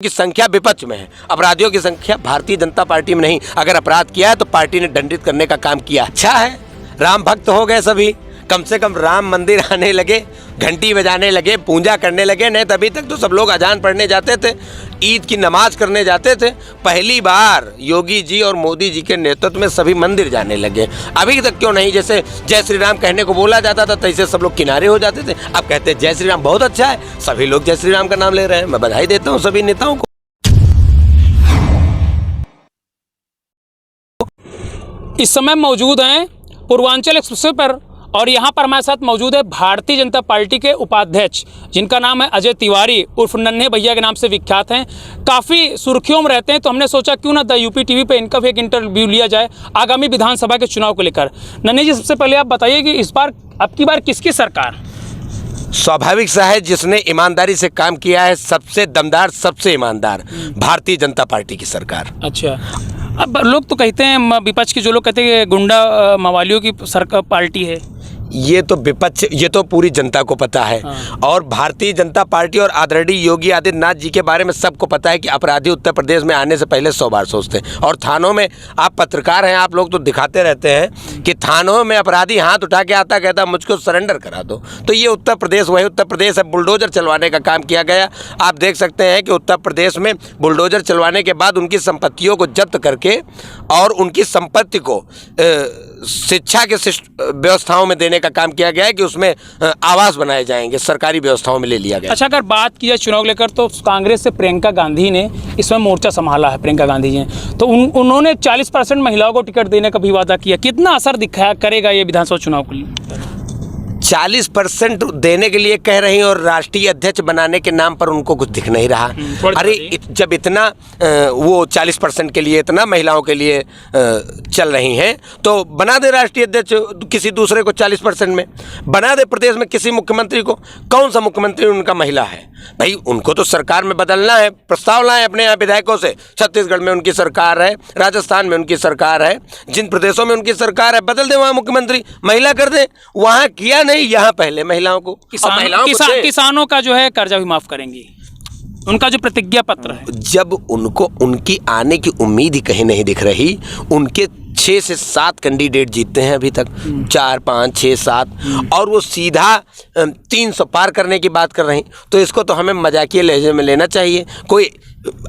की संख्या विपक्ष में है, अपराधियों की संख्या भारतीय जनता पार्टी में नहीं। अगर अपराध किया है तो पार्टी ने दंडित करने का काम किया। अच्छा है, राम भक्त हो गए सभी, कम से कम राम मंदिर आने लगे, घंटी बजाने लगे, पूजा करने लगे। नहीं तभी तक तो सब लोग अजान पढ़ने जाते थे, ईद की नमाज करने जाते थे। पहली बार योगी जी और मोदी जी के नेतृत्व में सभी मंदिर जाने लगे। अभी तक क्यों नहीं? जैसे जय श्री राम कहने को बोला जाता था तैसे सब लोग किनारे हो जाते थे। अब कहते हैं जय श्री राम बहुत अच्छा है, सभी लोग जय श्री राम का नाम ले रहे हैं। मैं बधाई देता हूँ सभी नेताओं को। इस समय मौजूद हैं पूर्वांचल एक्सप्रेस पर, और यहाँ पर हमारे साथ मौजूद है भारतीय जनता पार्टी के उपाध्यक्ष जिनका नाम है अजय तिवारी उर्फ नन्हे भैया के नाम से विख्यात हैं। काफ़ी सुर्खियों में रहते हैं, तो हमने सोचा क्यों ना द यूपी टीवी पे इनका भी एक इंटरव्यू लिया जाए आगामी विधानसभा के चुनाव को लेकर। नन्हे जी, सबसे पहले आप बताइए कि इस बार अब की बार किसकी सरकार? स्वाभाविक सा है, जिसने ईमानदारी से काम किया है, सबसे दमदार, सबसे ईमानदार भारतीय जनता पार्टी की सरकार। अच्छा, अब लोग तो कहते हैं, विपक्ष के जो लोग कहते हैं कि गुंडा मवालियों की सरकार पार्टी है। ये तो विपक्ष, ये तो पूरी जनता को पता है। और भारतीय जनता पार्टी और आदरणीय योगी आदित्यनाथ जी के बारे में सबको पता है कि अपराधी उत्तर प्रदेश में आने से पहले 100 बार सोचते हैं। और थानों में, आप पत्रकार हैं, आप लोग तो दिखाते रहते हैं कि थानों में अपराधी हाथ उठा के आता, कहता मुझको सरेंडर करा दो। तो ये उत्तर प्रदेश वही उत्तर प्रदेश है। बुलडोजर चलवाने का काम किया गया। आप देख सकते हैं कि उत्तर प्रदेश में बुलडोजर चलवाने के बाद उनकी संपत्तियों को जब्त करके और उनकी संपत्ति को शिक्षा के व्यवस्थाओं में देने का काम किया गया है कि उसमें आवास बनाए जाएंगे, सरकारी व्यवस्थाओं में ले लिया गया। अच्छा, अगर बात की जाए चुनाव लेकर, तो कांग्रेस से प्रियंका गांधी ने इसमें मोर्चा संभाला है। प्रियंका गांधी जी ने तो उन्होंने 40% महिलाओं को टिकट देने का भी वादा किया। कितना असर दिखाया करेगा ये विधानसभा चुनाव के लिए? 40% देने के लिए कह रही और राष्ट्रीय अध्यक्ष बनाने के नाम पर उनको कुछ दिख नहीं रहा। अरे जब इतना वो 40% के लिए, इतना महिलाओं के लिए चल रही हैं, तो बना दे राष्ट्रीय अध्यक्ष किसी दूसरे को। 40% में बना दे प्रदेश में किसी मुख्यमंत्री को। कौन सा मुख्यमंत्री उनका महिला है? भाई उनको तो सरकार में बदलना है, प्रस्ताव लाएं अपने यहाँ विधायकों से। छत्तीसगढ़ में उनकी सरकार है, राजस्थान में उनकी सरकार है, जिन प्रदेशों में उनकी सरकार है, बदल दे वहाँ मुख्यमंत्री, महिला कर दे। वहाँ किया नहीं, यहाँ पहले महिलाओं को। किसानों का जो है कर्जा भी माफ करेंगी, उनका जो प्रतिज्ञा पत्र है। जब उनको उनकी आने की उम्मीद ही कहीं नहीं दिख रही, उनके 6 से 7 कैंडिडेट जीतते हैं अभी तक, 4, 5, 6, 7, और वो सीधा 300 पार करने की बात कर रही। तो इसको तो हमें मजाकिया लहजे में लेना चाहिए। कोई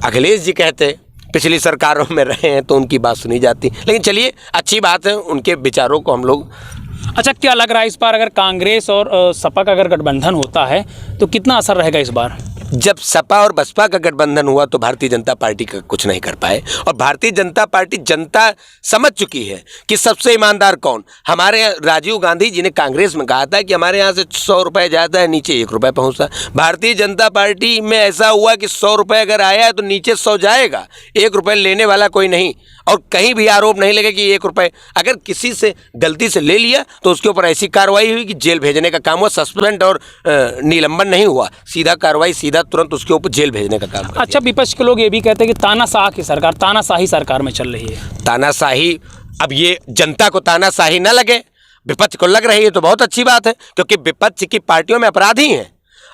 अखिलेश जी कहते पिछली सरकारों में रहे हैं तो उनकी बात सुनी जाती, लेकिन चलिए अच्छी बात है, उनके विचारों को हम लोग। अच्छा, क्या लग रहा है इस बार अगर कांग्रेस और सपा का अगर गठबंधन होता है तो कितना असर रहेगा इस बार? जब सपा और बसपा का गठबंधन हुआ तो भारतीय जनता पार्टी का कुछ नहीं कर पाए। और भारतीय जनता पार्टी, जनता समझ चुकी है कि सबसे ईमानदार कौन। हमारे राजीव गांधी जी ने कांग्रेस में कहा था कि हमारे यहाँ से 100 रुपये जाता है, नीचे 1 रुपये पहुँचता। भारतीय जनता पार्टी में ऐसा हुआ कि 100 रुपये अगर आया है तो नीचे 100 जाएगा, 1 रुपये लेने वाला कोई नहीं। और कहीं भी आरोप नहीं लगे कि 1 रुपये अगर किसी से गलती से ले लिया तो उसके ऊपर ऐसी कार्रवाई हुई कि जेल भेजने का काम हुआ। सस्पेंड और निलंबन नहीं हुआ, सीधा कार्रवाई, सीधा तुरंत उसके ऊपर जेल भेजने का काम। अच्छा, विपक्ष के लोग ये भी कहते हैं कि तानाशाह की सरकार, तानाशाही सरकार में चल रही है। तानाशाही, अब ये जनता को तानाशाही न लगे, विपक्ष को लग रही है तो बहुत अच्छी बात है, क्योंकि विपक्ष की पार्टियों में अपराधी हैं।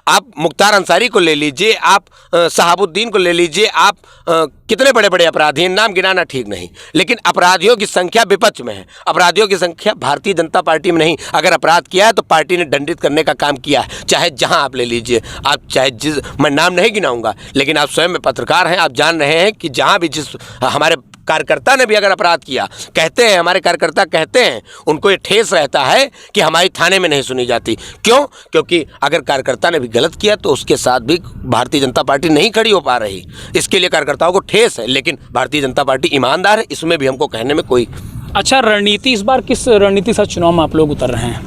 आप मुख्तार अंसारी को ले लीजिए, आप शहाबुद्दीन को ले लीजिए, आप कितने बड़े बड़े अपराधी हैं, नाम गिनाना ठीक नहीं, लेकिन अपराधियों की संख्या विपक्ष में है, अपराधियों की संख्या भारतीय जनता पार्टी में नहीं। अगर अपराध किया है तो पार्टी ने दंडित करने का काम किया है, चाहे जहां आप ले लीजिए। आप चाहे मैं नाम नहीं गिनाऊंगा, लेकिन आप स्वयं में पत्रकार हैं, आप जान रहे हैं कि जहाँ भी जिस हमारे कार्यकर्ता ने भी अगर अपराध किया, कहते हैं हमारे कार्यकर्ता कहते हैं, उनको ये ठेस रहता है कि हमारी थाने में नहीं सुनी जाती। क्यों? क्योंकि अगर कार्यकर्ता ने भी गलत किया तो उसके साथ भी भारतीय जनता पार्टी नहीं खड़ी हो पा रही। इसके लिए कार्यकर्ताओं को ठेस है, लेकिन भारतीय जनता पार्टी ईमानदार है, इसमें भी हमको कहने में कोई। अच्छा, रणनीति इस बार किस रणनीति से चुनाव में आप लोग उतर रहे हैं?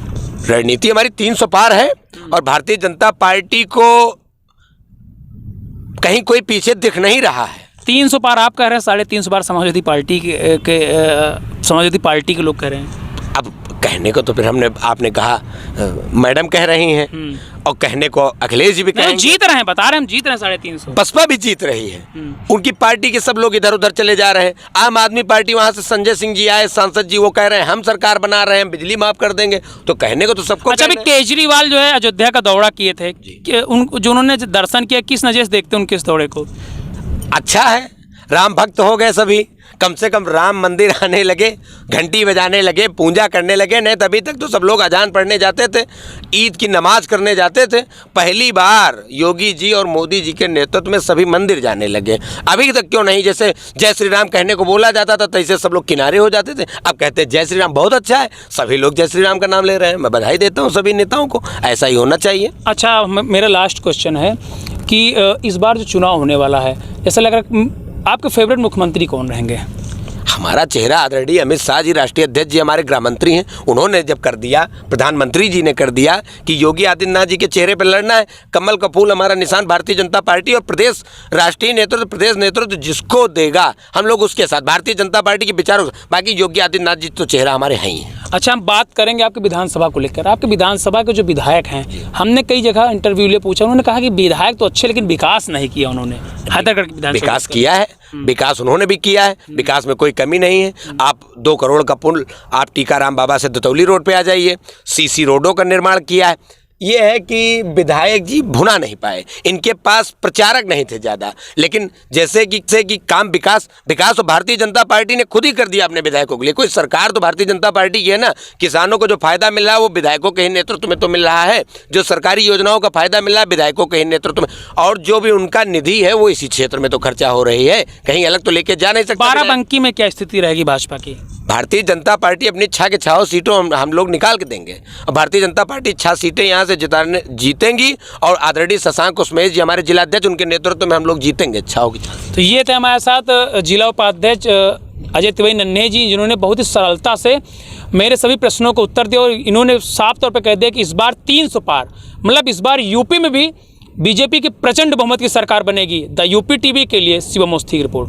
रणनीति हमारी 300 पार है और भारतीय जनता पार्टी को कहीं कोई पीछे दिख नहीं रहा है। 300 पार आप कह रहे हैं, 350 बार समाजवादी पार्टी के लोग कह रहे हैं। अब कहने को तो फिर आपने कहा मैडम कह रही हैं, और कहने को अखिलेश जी भी कहेंगे। जीत रहे हैं, बता रहे हैं हम जीत रहे हैं 350। बसपा भी जीत रही है, उनकी पार्टी के सब लोग इधर उधर चले जा रहे हैं। आम आदमी पार्टी, वहां से संजय सिंह जी आए, सांसद जी, वो कह रहे हैं हम सरकार बना रहे हैं, बिजली माफ कर देंगे। तो कहने को तो सबको। अच्छा, अभी केजरीवाल जो है अयोध्या का दौरा किए थे, जो उन्होंने दर्शन किया, किस नजर से देखते हैं उनके इस दौरे को? अच्छा है, राम भक्त हो गए सभी, कम से कम राम मंदिर आने लगे, घंटी बजाने लगे, पूजा करने लगे। नहीं तभी तक तो सब लोग अजान पढ़ने जाते थे, ईद की नमाज करने जाते थे। पहली बार योगी जी और मोदी जी के नेतृत्व में सभी मंदिर जाने लगे। अभी तक क्यों नहीं, जैसे जय श्री राम कहने को बोला जाता था तैसे सब लोग किनारे हो जाते थे। अब कहते हैं जय श्री राम बहुत अच्छा है, सभी लोग जय श्री राम का नाम ले रहे हैं। मैं बधाई देता हूँ सभी नेताओं को, ऐसा ही होना चाहिए। अच्छा, मेरा लास्ट क्वेश्चन है कि इस बार जो चुनाव होने वाला है, ऐसा लग रहा है आपके फेवरेट मुख्यमंत्री कौन रहेंगे? हमारा चेहरा आदरणीय अमित शाह जी, राष्ट्रीय अध्यक्ष जी, हमारे गृह मंत्री हैं। उन्होंने जब कर दिया, प्रधानमंत्री जी ने कर दिया कि योगी आदित्यनाथ जी के चेहरे पर लड़ना है, कमल का फूल हमारा निशान भारतीय जनता पार्टी, और प्रदेश राष्ट्रीय नेतृत्व, प्रदेश नेतृत्व जिसको देगा हम लोग उसके साथ, भारतीय जनता पार्टी के विचारों। बाकी योगी आदित्यनाथ जी तो चेहरा हमारे हैं ही। अच्छा, हम बात करेंगे आपकी विधानसभा को लेकर। आपके विधानसभा के जो विधायक हैं, हमने कई जगह इंटरव्यू ले पूछा, उन्होंने कहा कि विधायक तो अच्छे लेकिन विकास नहीं किया उन्होंने। हैदरगढ़ की विधानसभा विकास किया है, विकास उन्होंने भी किया है, विकास में कोई कमी नहीं है। आप 2 करोड़ का पुल आप टीकाराम बाबा से दतौली रोड पे आ जाइए, सीसी रोडों का निर्माण किया है। ये है कि विधायक जी भुना नहीं पाए, इनके पास प्रचारक नहीं थे ज़्यादा, लेकिन जैसे कि काम विकास तो भारतीय जनता पार्टी ने खुद ही कर दिया अपने विधायकों के लिए। कोई सरकार तो भारतीय जनता पार्टी की है ना। किसानों को जो फायदा मिल रहा है वो विधायकों के ही नेतृत्व में तो मिल रहा है, जो सरकारी योजनाओं का फायदा मिल रहा है विधायकों के ही नेतृत्व में, और जो भी उनका निधि है वो इसी क्षेत्र में तो खर्चा हो रही है, कहीं अलग तो लेके जा नहीं सकते। बाराबंकी में क्या स्थिति रहेगी भाजपा की? भारतीय जनता पार्टी अपनी 6 के 6 सीटों हम लोग निकाल के देंगे, और भारतीय जनता पार्टी 6 सीटें यहाँ से जीतेंगी, और आदरणीय शशांक कुसुमेश जी हमारे जिला अध्यक्ष, उनके नेतृत्व में हम लोग जीतेंगे 6 की। तो ये थे हमारे साथ जिला उपाध्यक्ष अजय तिवारी नन्हे जी, जिन्होंने बहुत ही सरलता से मेरे सभी प्रश्नों को उत्तर दिया, और इन्होंने साफ तौर पर कह दिया कि इस बार 300 पार, मतलब इस बार यूपी में भी बीजेपी की प्रचंड बहुमत की सरकार बनेगी। द यूपी टीवी के लिए शिवम अवस्थी की रिपोर्ट।